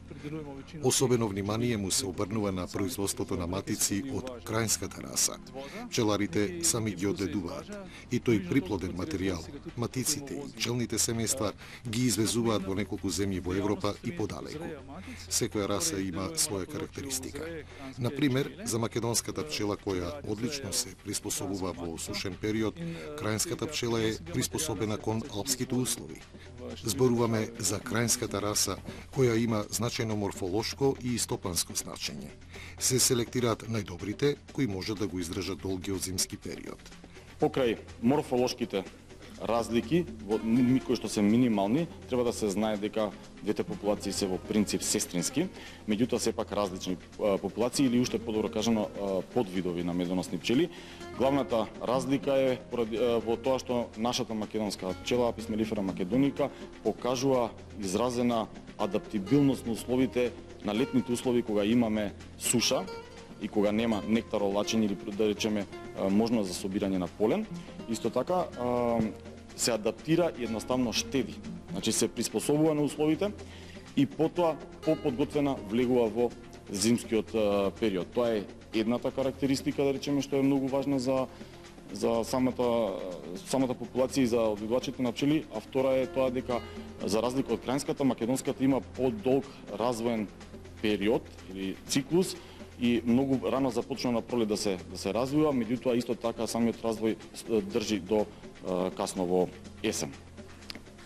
Особено внимание му се обрнува на производството на матици од крајнската раса. Пчеларите сами ги одгледуваат. И тој приплоден материјал, матиците и пчелните семејства ги извезуваат во неколку земји во Европа и подалеку. Секоја раса има своја карактеристика. Например, за македонската пчела која одлично се приспособува во сушен период, крајнската пчела е приспособена кон алпските услови. Зборуваме за крајнската раса, која има значајно морфолошко и стопанско значење. Се селектираат најдобрите, кои можат да го издржат долгиот зимски период. Покрај морфолошките разлики, кои што се минимални, треба да се знае дека двете популации се во принцип сестрински, меѓутоа сепак различни популации или уште подобро кажано подвидови на медоносни пчели. Главната разлика е во тоа што нашата македонска пчела Apis mellifera macedonica покажува изразена адаптибилност на условите, на летните услови кога имаме суша и кога нема нектаролачење или да речеме можност за собирање на полен. Исто така се адаптира и едноставно штеди. Значи се приспособува на условите и потоа поподготвена влегува во зимскиот период. Тоа е едната карактеристика, да речеме, што е многу важна за самата популација и за одгледувачите на пчели, а втора е тоа дека за разлика од крајнската, македонската има подолг развоен период или циклус и многу рано започна на пролет да се развива, меѓутоа исто така самиот развој држи до касно во есен.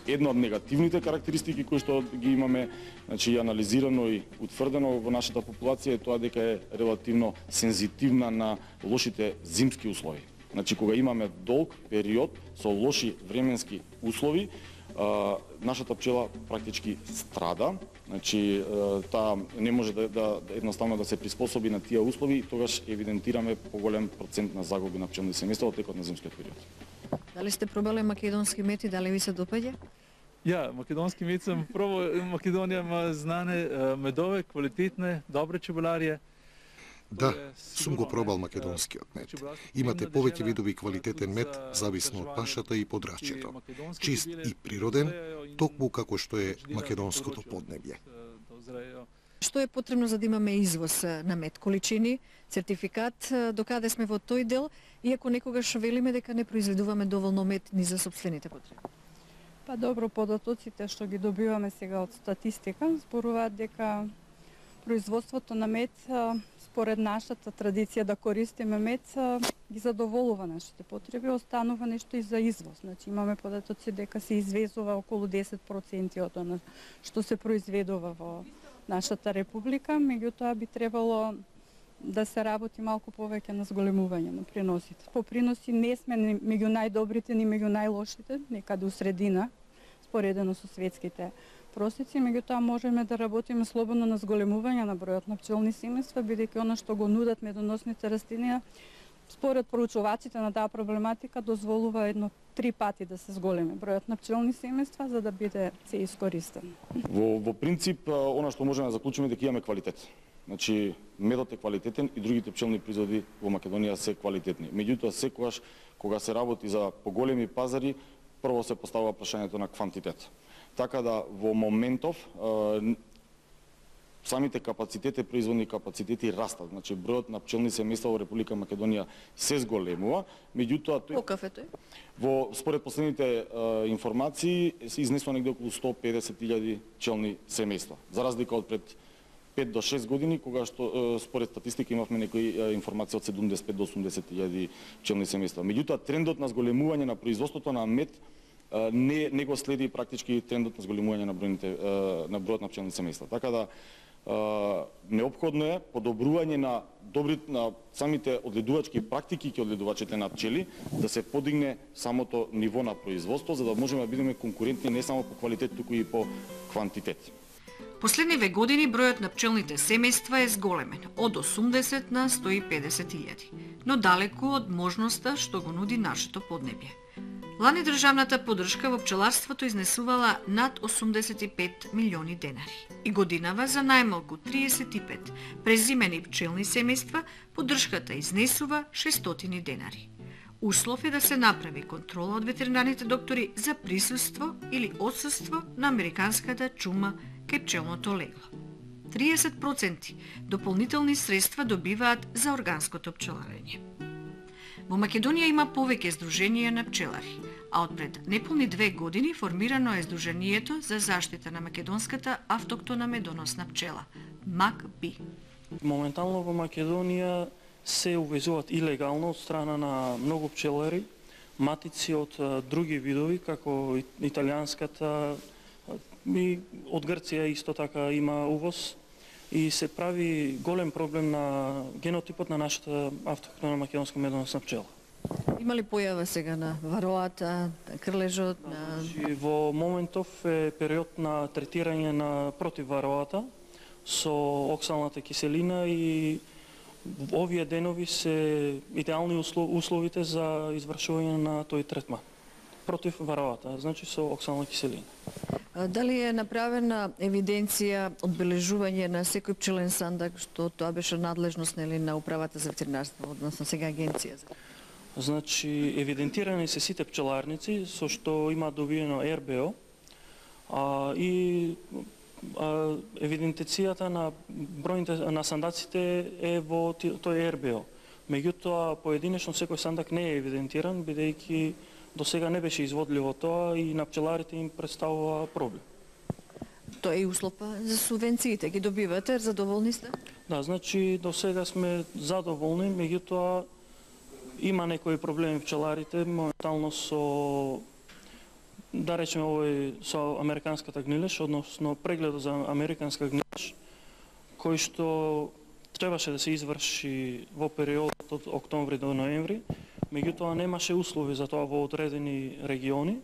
Една од негативните карактеристики кои што ги имаме, значи анализирано и утврдено во нашата популација е тоа дека е релативно сензитивна на лошите зимски услови. Значи кога имаме долг период со лоши временски услови, нашата пчела практички страда. Значи таа не може да едноставно да се приспособи на тие услови и тогаш евидентираме поголем процент на загуби на пчелни семејства во текот на зимскиот период. Дали сте пробале македонски мед и дали ви се допаѓа? Ја, македонски мед сам пробал. Македонија има знане медове, квалитетне, добре чебуларија. Да, сум го пробал македонскиот мед. Имате повеќе видови квалитетен мед, зависно од пашата и подрачјето. Чист и природен, токму како што е македонското поднебје. Што е потребно за да имаме извоз на мед? Количини, сертификат, докаде сме во тој дел, иако некогаш велиме дека не произведуваме доволно мед ни за сопствените потреби? Па добро, податоците што ги добиваме сега од статистика зборуваат дека производството на мед според нашата традиција да користиме мед ги задоволува нашите потреби, останува нешто и за извоз. Значи имаме податоци дека се извезува околу 10% од она што се произведува во нашата република, меѓутоа би требало да се работи малку повеќе на зголемување на приносите. По приноси не сме ни меѓу најдобрите, ни меѓу најлошите, некаде у средина, споредено со светските просеци, меѓутоа можеме да работиме слободно на зголемување на бројот на пчелни семејства, бидејќи она што го нудат медоносните растенија, според проучувачите на таа проблематика, дозволува 3 пати да се зголеми бројот на пчелни семејства за да биде се искористен. Во принцип, она што можеме да заклучиме дека имаме квалитет. Значи, медот е квалитетен и другите пчелни производи во Македонија се квалитетни. Меѓутоа, секогаш кога се работи за поголеми пазари, прво се поставува прашањето на квантитет. Така да во моментов самите капацитети, производни капацитети растат. Значи бројот на пчелни семејства во Република Македонија се зголемува, меѓутоа тој Колкав е тој? Во според последните информации се изнесува негде околу 150.000 пчелни семејства. За разлика од пред 5 до 6 години, кога што според статистика имавме некои информации од 75 до 80.000 пчелни семејства. Меѓутоа трендот на зголемување на производството на мед не го следи практички трендот на зголемување на бројот на пчелни семејства. Така да неопходно е подобрување на самите одгледувачки практики ке одгледувачите на пчели, да се подигне самото ниво на производство, за да можеме да бидеме конкурентни не само по квалитет, туку и по квантитет. Последниве години бројот на пчелните семејства е зголемен, од 80 на 150.000, но далеку од можноста што го нуди нашето поднебје. Лани државната поддршка во пчеларството изнесувала над 85 милиони денари. И годинава за најмалку 35 презимени пчелни семејства поддршката изнесува 600 денари. Услов е да се направи контрола од ветеринарните доктори за присуство или отсуство на американската чума кај пчелното легло. 30% дополнителни средства добиваат за органското пчеларење. Во Македонија има повеќе здруженија на пчелари, а од пред неполни 2 години формирано е Здруженијето за заштита на македонската автоктона медоносна пчела, МАК-Би. Моментално во Македонија се увезуваат илегално од страна на многу пчелари, матици од други видови, како италијанската, и од Грција исто така има увоз, и се прави голем проблем на генотипот на нашата автохтона македонска медоносна пчела. Има ли појава сега на вароата, крлежот? Во моментов е период на третирање на против вароата со оксалната киселина и овие денови се идеални условите за извршување на тој третман против вароата, значи со оксална киселина. Дали е направена евиденција, одбележување на секој пчелен сандак, што тоа беше надлежност на управата за ветеринарство, односно сега агенција? Значи, евидентирани се сите пчеларници со што има добиено РБО и евиденцијата на бројните на сандаците е во тој РБО. Меѓутоа, поединечно секој сандак не е евидентиран, бидејќи до сега не беше изводливо тоа и на пчеларите им представува проблем. Тоа е и услов за субвенциите, ги добивате, задоволни сте? Да, значи до сега сме задоволни, меѓутоа има некои проблеми пчеларите, моментално со, да речеме овој со американската гнилеш, односно прегледот за американска гнилеш, кој што требаше да се изврши во периодот од октомври до ноември, меѓутоа немаше услови за тоа во одредени региони,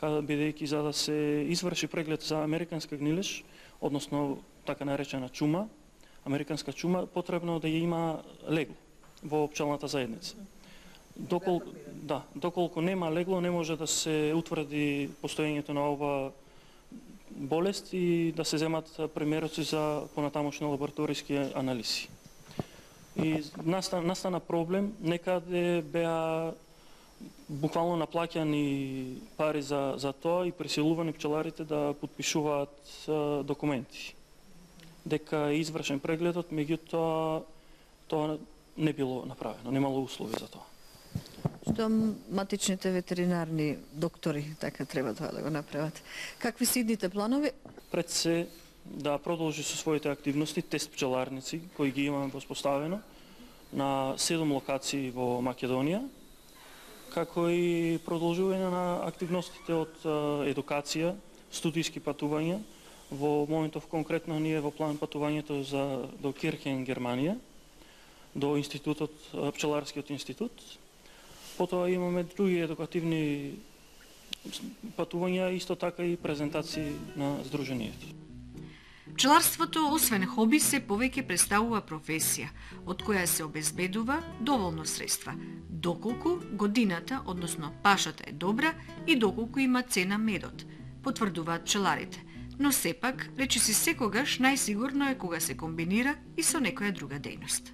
бидејќи за да се изврши преглед за американска гнилеш, односно така наречена чума, американска чума, потребно да ја има легло во пчелната заедница. Доколку нема легло, не може да се утврди постоењето на ова болест и да се земат примероци за понатамошни лабораториски анализи. И настана проблем, некаде беа буквално наплаќани пари за тоа и присилувани пчеларите да потпишуваат документи. Дека е извршен прегледот, меѓутоа тоа не било направено, немало услови за тоа. Што матичните ветеринарни доктори така треба тоа да го направат. Какви се идните планови? Пред се да продолжи со своите активности тест пчеларници кои ги имаме воспоставено на 7 локации во Македонија, како и продолжување на активностите од едукација, студиски патувања. Во моментов конкретно ние во план патувањето до Кирхен, Германија, до институтот, пчеларскиот институт. Потоа имаме други едукативни патувања, исто така и презентации на Здруженијето. Пчеларството, освен хоби, се повеќе представува професија, од која се обезбедува доволно средства, доколку годината, односно пашата е добра и доколку има цена медот, потврдуваат пчеларите. Но сепак, речиси секогаш најсигурно е кога се комбинира и со некоја друга дејност.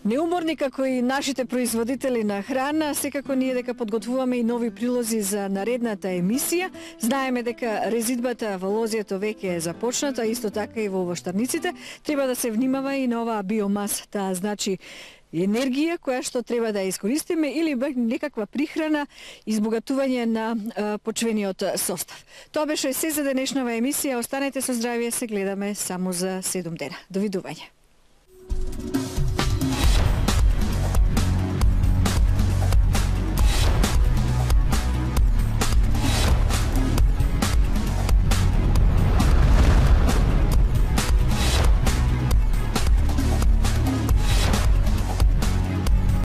Неуморни како и нашите производители на храна, секако ние дека подготвуваме и нови прилози за наредната емисија. Знаеме дека резидбата во лозјето веќе е започната, исто така и во овоштарниците. Треба да се внимава и на оваа биомаса, таа значи енергија која што треба да ја искористиме или некаква прихрана, избогатување на почвениот состав. Тоа беше се за денешнава емисија. Останете со здравје, се гледаме само за 7 дена. Довидување.